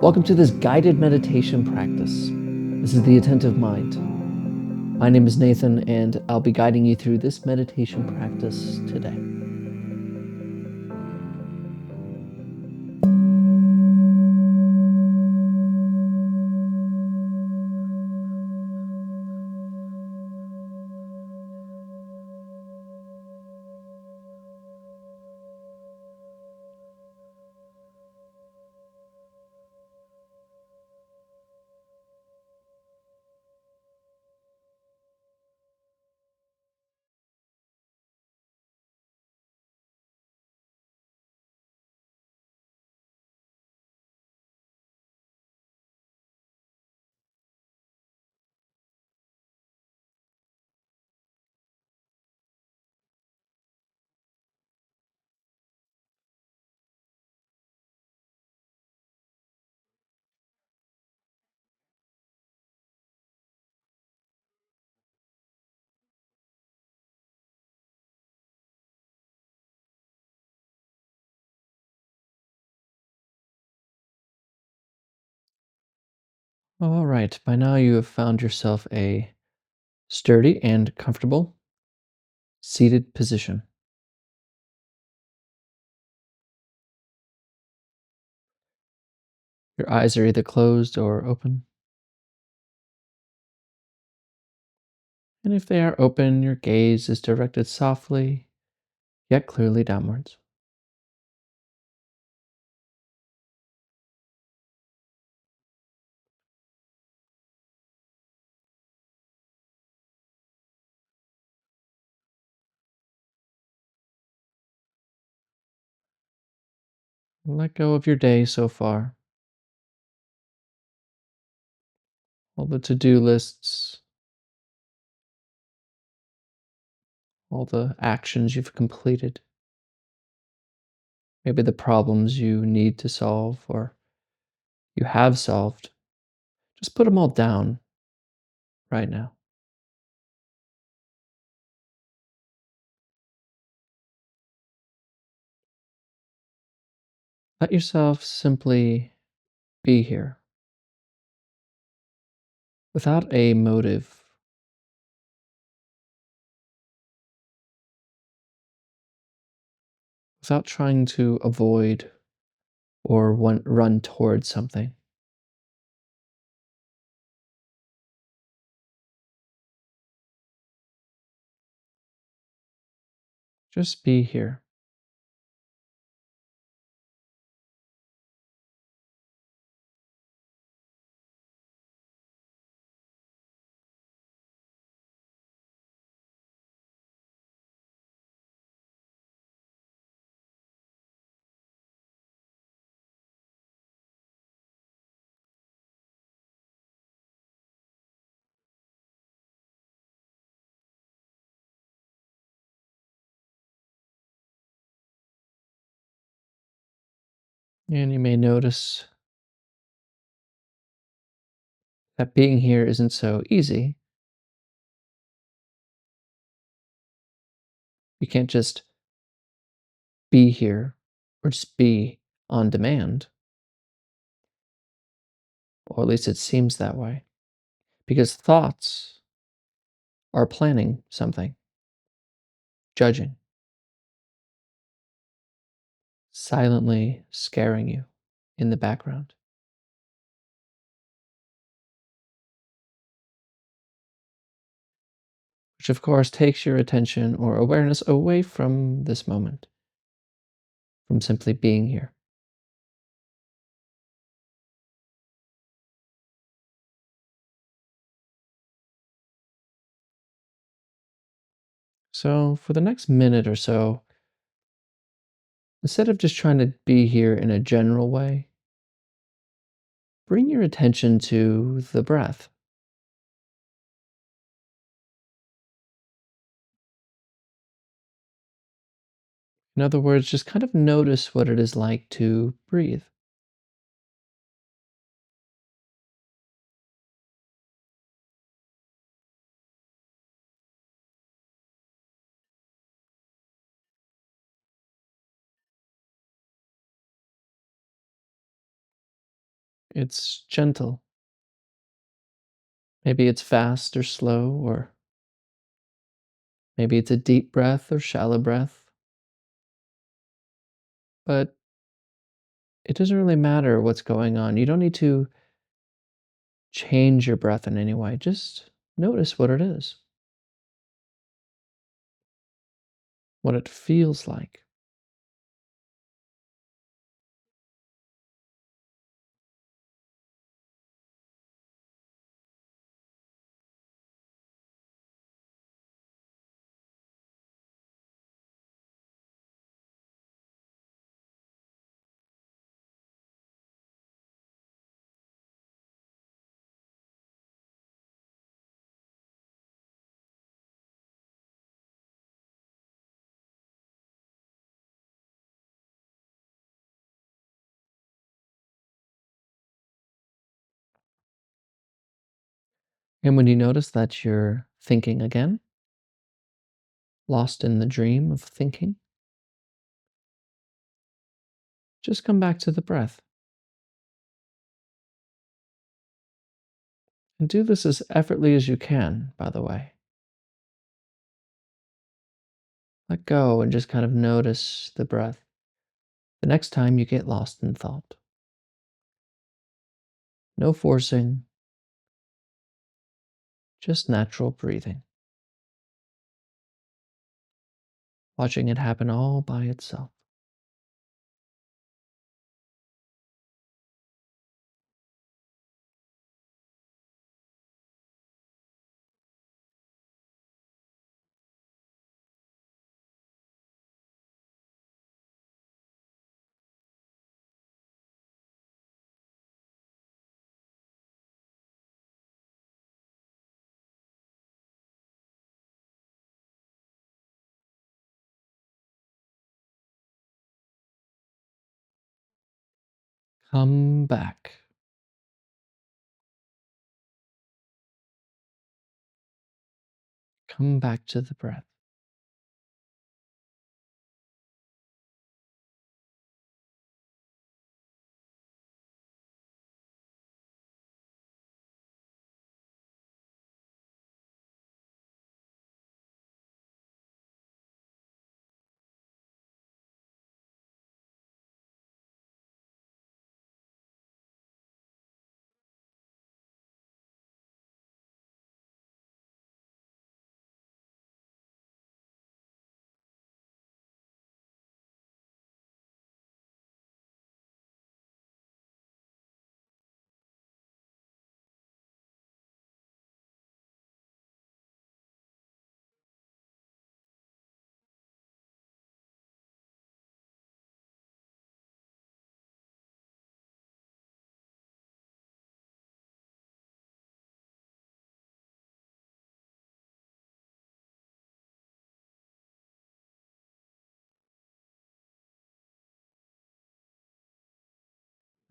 Welcome to this guided meditation practice. This is the Attentive Mind. My name is Nathan, and I'll be guiding you through this meditation practice today. All right, by now you have found yourself a sturdy and comfortable seated position. Your eyes are either closed or open. And if they are open, your gaze is directed softly yet clearly downwards. Let go of your day so far, all the to do lists, all the actions you've completed. Maybe the problems you need to solve or you have solved. Just put them all down right now. Let yourself simply be here without a motive, without trying to avoid or run towards something. Just be here. And you may notice that being here isn't so easy. You can't just be here or just be on demand, or at least it seems that way, because thoughts are planning something, judging, silently scaring you in the background, which of course takes your attention or awareness away from this moment, from simply being here. So, for the next minute or so, instead of just trying to be here in a general way, bring your attention to the breath. In other words, just kind of notice what it is like to breathe. It's gentle. Maybe it's fast or slow, or maybe it's a deep breath or shallow breath. But it doesn't really matter what's going on. You don't need to change your breath in any way. Just notice what it is, what it feels like. And when you notice that you're thinking again, lost in the dream of thinking, just come back to the breath. And do this as effortlessly as you can, by the way. Let go and just kind of notice the breath the next time you get lost in thought. No forcing, just natural breathing, watching it happen all by itself. Come back. Come back to the breath.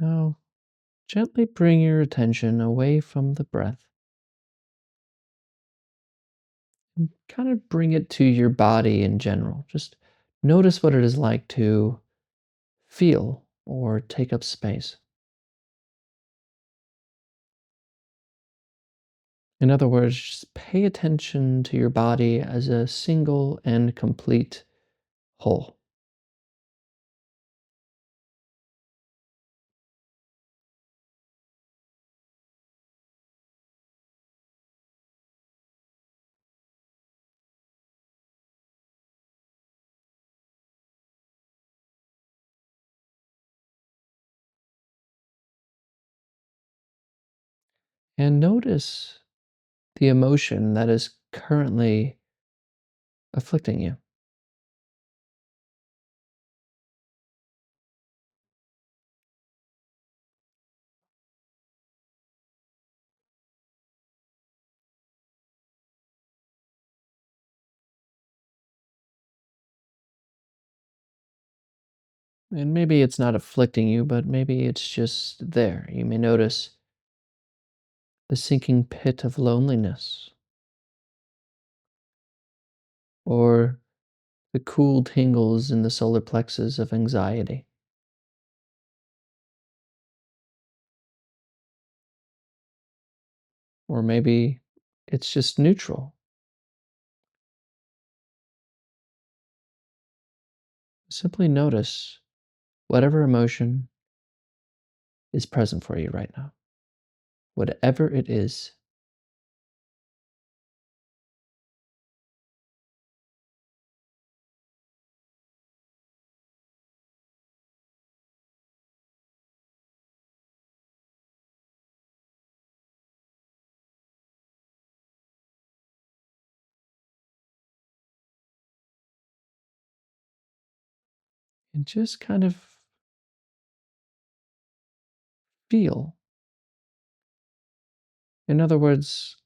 Now, gently bring your attention away from the breath and kind of bring it to your body in general. Just notice what it is like to feel or take up space. In other words, just pay attention to your body as a single and complete whole. And notice the emotion that is currently afflicting you. And maybe it's not afflicting you, but maybe it's just there. You may notice the sinking pit of loneliness, or the cool tingles in the solar plexus of anxiety. or maybe it's just neutral. Simply notice whatever emotion is present for you right now, whatever it is. And just kind of feel. In other words,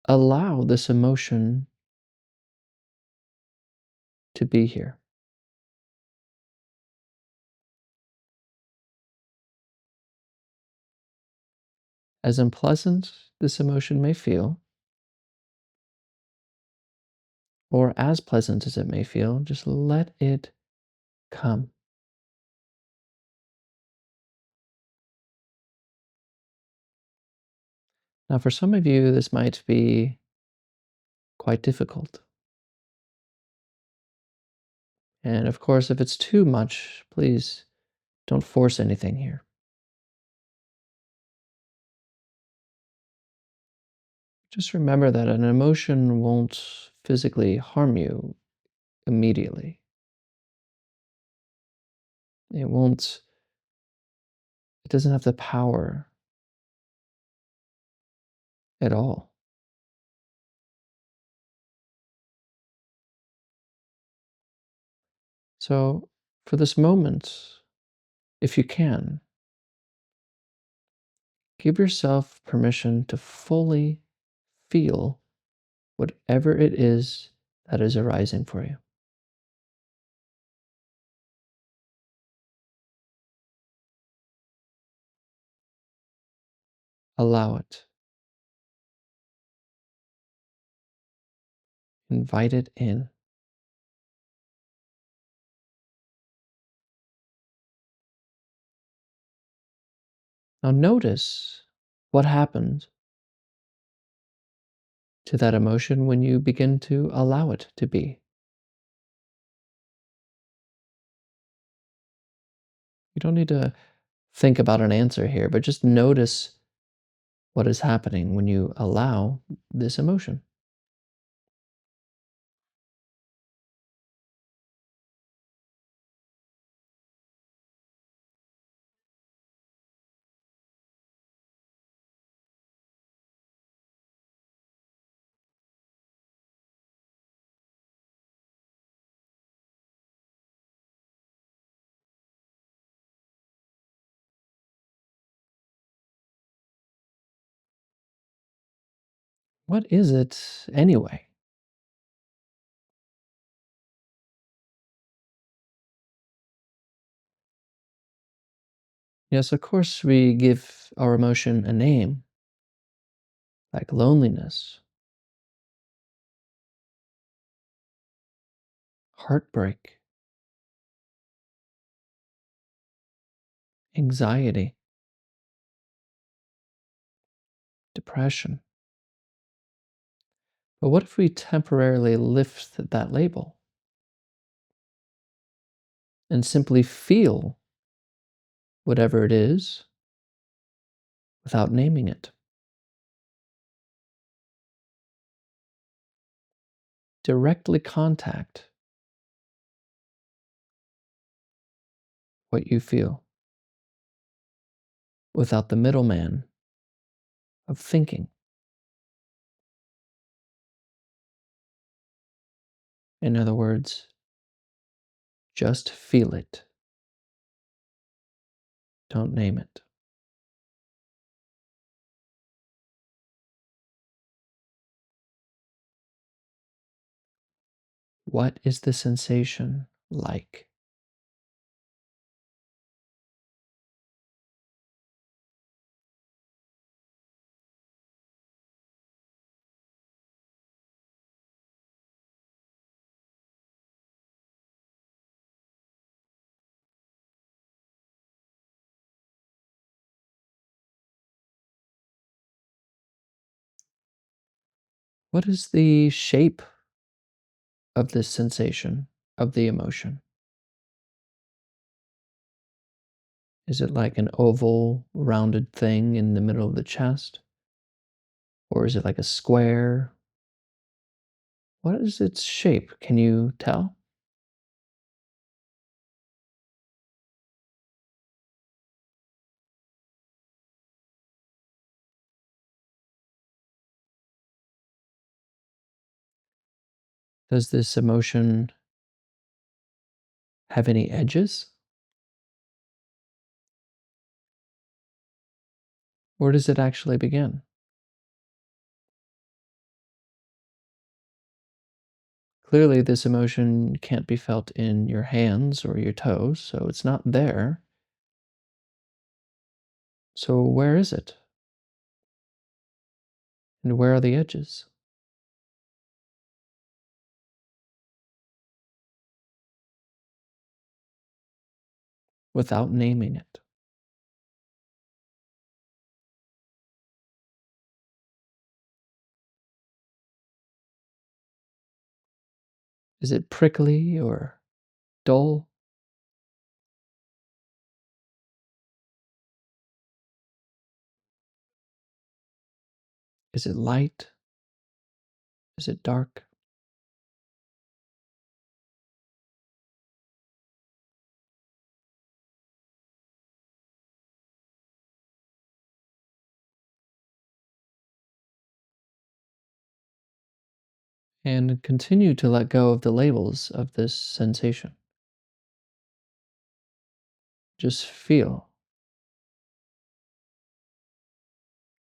allow this emotion to be here. As unpleasant this emotion may feel, or as pleasant as it may feel, just let it come. Now, for some of you, this might be quite difficult. And of course, if it's too much, please don't force anything here. Just remember that an emotion won't physically harm you immediately. It won't, it doesn't have the power at all. So, for this moment, if you can, give yourself permission to fully feel whatever it is that is arising for you. Allow it. Invite it in. Now, notice what happened to that emotion when you begin to allow it to be. You don't need to think about an answer here, but just notice what is happening when you allow this emotion. What is it anyway? Yes, of course, we give our emotion a name, like loneliness, heartbreak, anxiety, depression. But what if we temporarily lift that label and simply feel whatever it is without naming it? Directly contact what you feel without the middleman of thinking. In other words, just feel it. Don't name it. What is the sensation like? What is the shape of this sensation, of the emotion? Is it like an oval, rounded thing in the middle of the chest? Or is it like a square? What is its shape? Can you tell? Does this emotion have any edges? Where does it actually begin? Clearly, this emotion can't be felt in your hands or your toes, so it's not there. So, where is it? And where are the edges? Without naming it. Is it prickly or dull? Is it light? Is it dark? And continue to let go of the labels of this sensation. Just feel.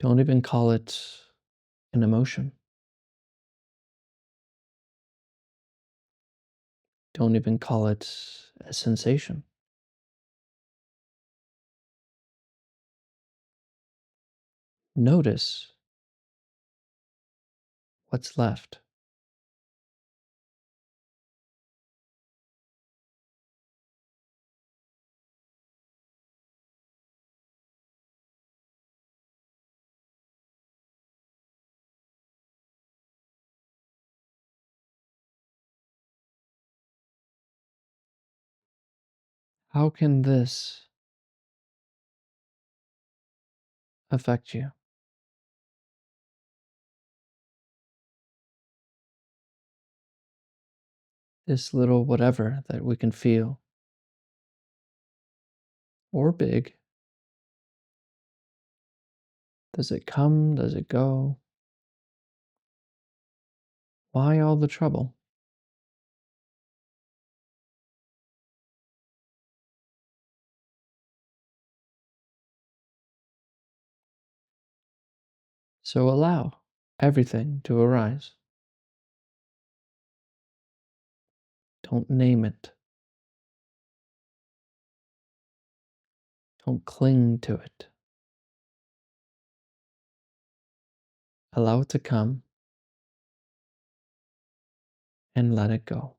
Don't even call it an emotion. Don't even call it a sensation. Notice what's left. How can this affect you? This little whatever that we can feel, or big, does it come? Does it go? Why all the trouble? So allow everything to arise. Don't name it. Don't cling to it. Allow it to come and let it go.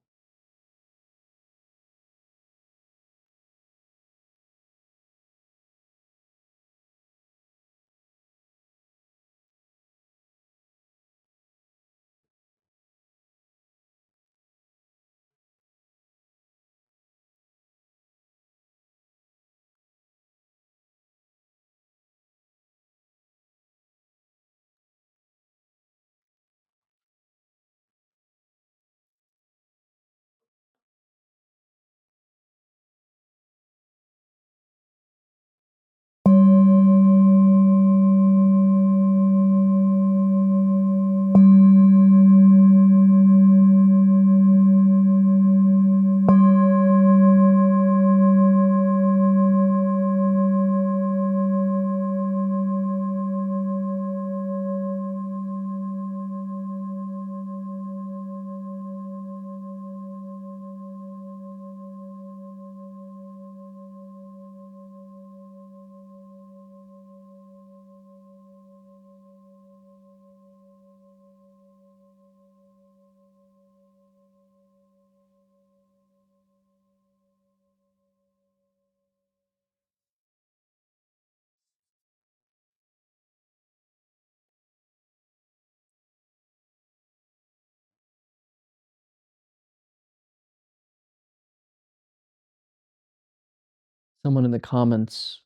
Someone in the comments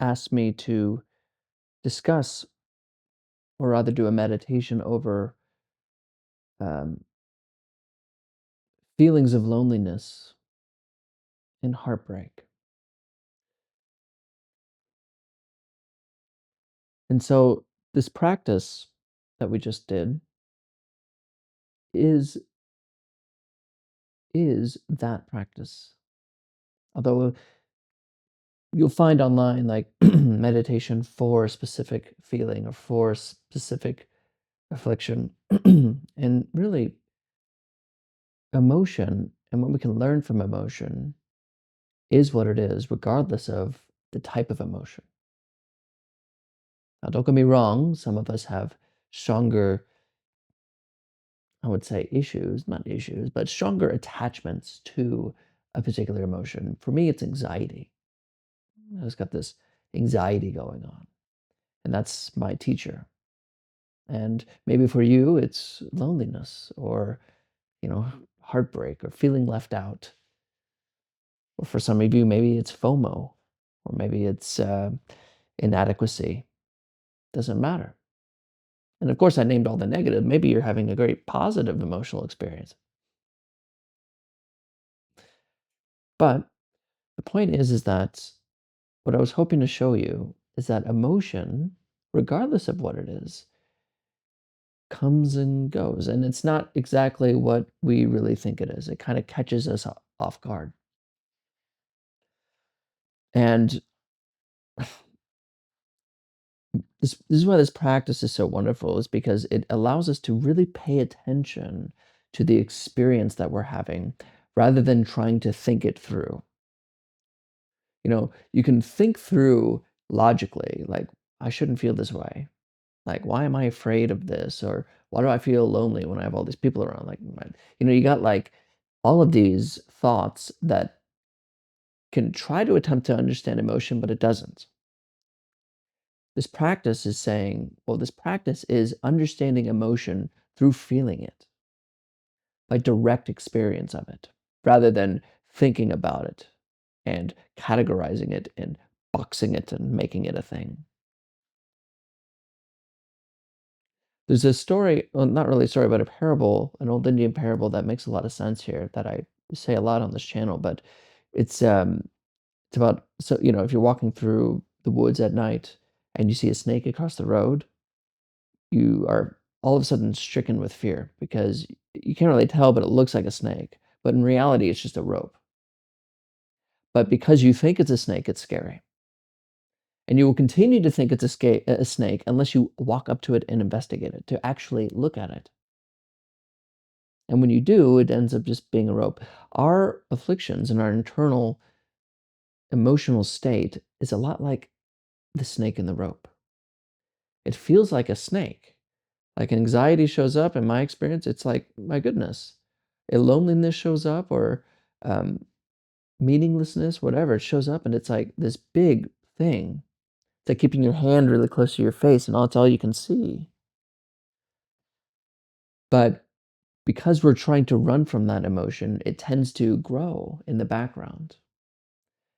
asked me to discuss or rather do a meditation over um, feelings of loneliness and heartbreak. And so this practice that we just did is is that practice. Although you'll find online like meditation for a specific feeling or for a specific affliction. And really emotion and what we can learn from emotion is what it is, regardless of the type of emotion. Now, don't get me wrong, some of us have stronger, I would say, issues, not issues, but stronger attachments to a particular emotion. For me, it's anxiety. I just got this anxiety going on, and that's my teacher. And maybe for you, it's loneliness or, you know, heartbreak or feeling left out. Or for some of you, maybe it's FOMO, or maybe it's inadequacy. Doesn't matter. And of course, I named all the negative. Maybe you're having a great positive emotional experience. But the point is that what I was hoping to show you is that emotion, regardless of what it is, comes and goes. And it's not exactly what we really think it is. It kind of catches us off guard. And this is why this practice is so wonderful, is because it allows us to really pay attention to the experience that we're having rather than trying to think it through. You can think through logically, like, I shouldn't feel this way. Like, why am I afraid of this? Or why do I feel lonely when I have all these people around? Like, you got like all of these thoughts that can try to attempt to understand emotion, but it doesn't. This practice is saying, well, this practice is understanding emotion through feeling it, by direct experience of it, rather than thinking about it and categorizing it and boxing it and making it a thing. There's a story, well, not really a story, but a parable, an old Indian parable that makes a lot of sense here that I say a lot on this channel, but it's it's about, so if you're walking through the woods at night and you see a snake across the road, you are all of a sudden stricken with fear because you can't really tell, but it looks like a snake. But in reality, it's just a rope. But because you think it's a snake, it's scary. And you will continue to think it's a snake unless you walk up to it and investigate it, to actually look at it. And when you do, it ends up just being a rope. Our afflictions and our internal emotional state is a lot like the snake in the rope. It feels like a snake. Like anxiety shows up, in my experience, it's like, my goodness. A loneliness shows up, or um, meaninglessness, whatever, it shows up, and it's like this big thing. It's like keeping your hand really close to your face, and it's all you can see. But because we're trying to run from that emotion, it tends to grow in the background.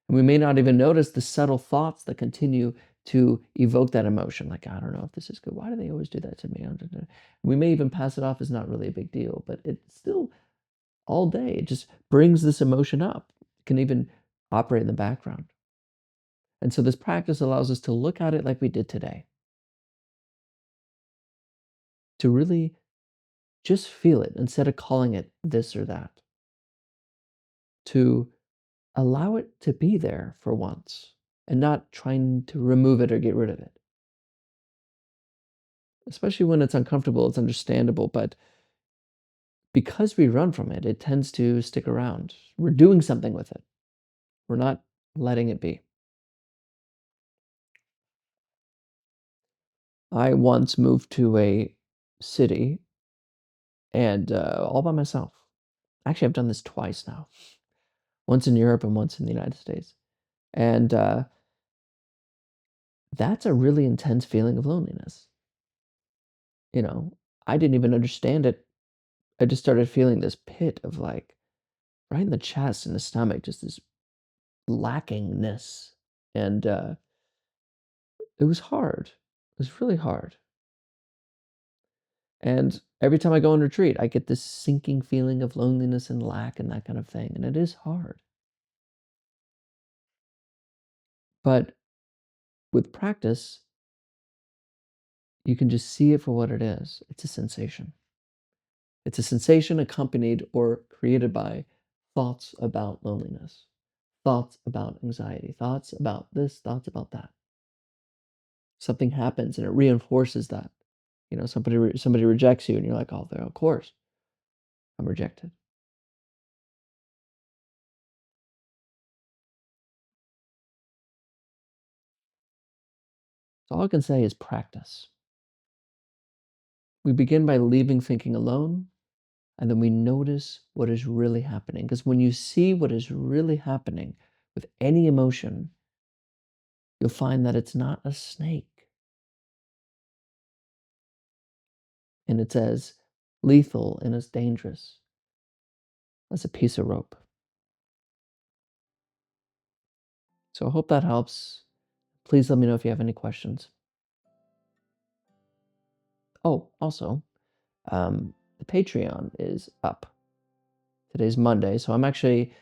And we may not even notice the subtle thoughts that continue to evoke that emotion. Like, I don't know if this is good. Why do they always do that to me? We may even pass it off as not really a big deal, but it's still all day. It just brings this emotion up. It can even operate in the background. And so this practice allows us to look at it like we did today, to really just feel it instead of calling it this or that, to allow it to be there for once and not trying to remove it or get rid of it. Especially when it's uncomfortable, it's understandable, but because we run from it, it tends to stick around. We're doing something with it. We're not letting it be. I once moved to a city and all by myself. Actually, I've done this twice now. Once in Europe and once in the United States. And that's a really intense feeling of loneliness. You know, I didn't even understand it. I just started feeling this pit of like right in the chest and the stomach, just this lackingness. And it was hard. It was really hard. And every time I go on retreat, I get this sinking feeling of loneliness and lack and that kind of thing. And it is hard. But with practice, you can just see it for what it is. It's a sensation. It's a sensation accompanied or created by thoughts about loneliness, thoughts about anxiety, thoughts about this, thoughts about that. Something happens and it reinforces that. You know, somebody rejects you and you're like, "Oh, there, of course, I'm rejected." So all I can say is practice. We begin by leaving thinking alone, and then we notice what is really happening. Because when you see what is really happening with any emotion, you'll find that it's not a snake, and it's as lethal and as dangerous as a piece of rope. So I hope that helps. Please let me know if you have any questions. Oh, also, the Patreon is up. Today's Monday, so I'm actually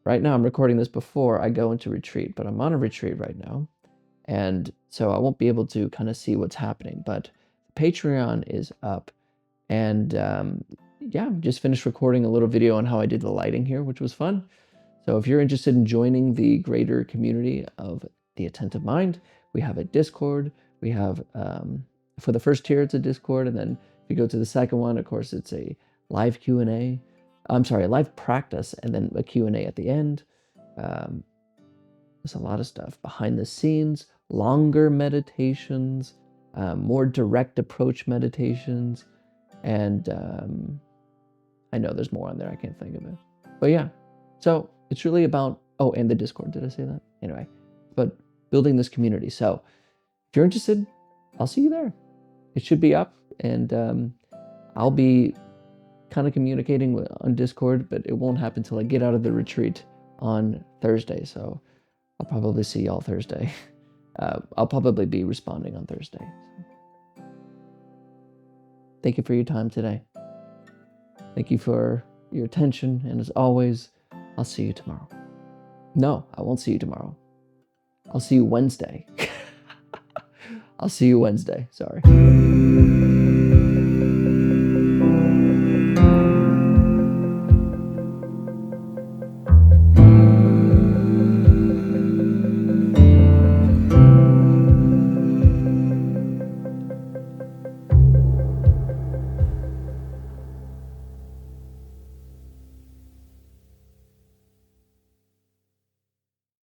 right now I'm recording this before I go into retreat, but I'm on a retreat right now. And so I won't be able to kind of see what's happening, but Patreon is up. And yeah, just finished recording a little video on how I did the lighting here, which was fun. So if you're interested in joining the greater community of the Attentive Mind, we have a Discord. We have, for the first tier, it's a Discord. And then if you go to the second one, of course, it's a live Q&A. I'm sorry, a live practice and then a Q&A at the end. Um, there's a lot of stuff behind the scenes, longer meditations, more direct approach meditations. And I know there's more on there. I can't think of it. But yeah, so it's really about, oh, and the Discord. Did I say that? Anyway, but building this community. So if you're interested, I'll see you there. It should be up. And I'll be kind of communicating on Discord, but it won't happen until I get out of the retreat on Thursday. So I'll probably see y'all Thursday. I'll probably be responding on Thursday. So. Thank you for your time today. Thank you for your attention. And as always, I'll see you tomorrow. No, I won't see you tomorrow. I'll see you Wednesday. I'll see you Wednesday. Sorry.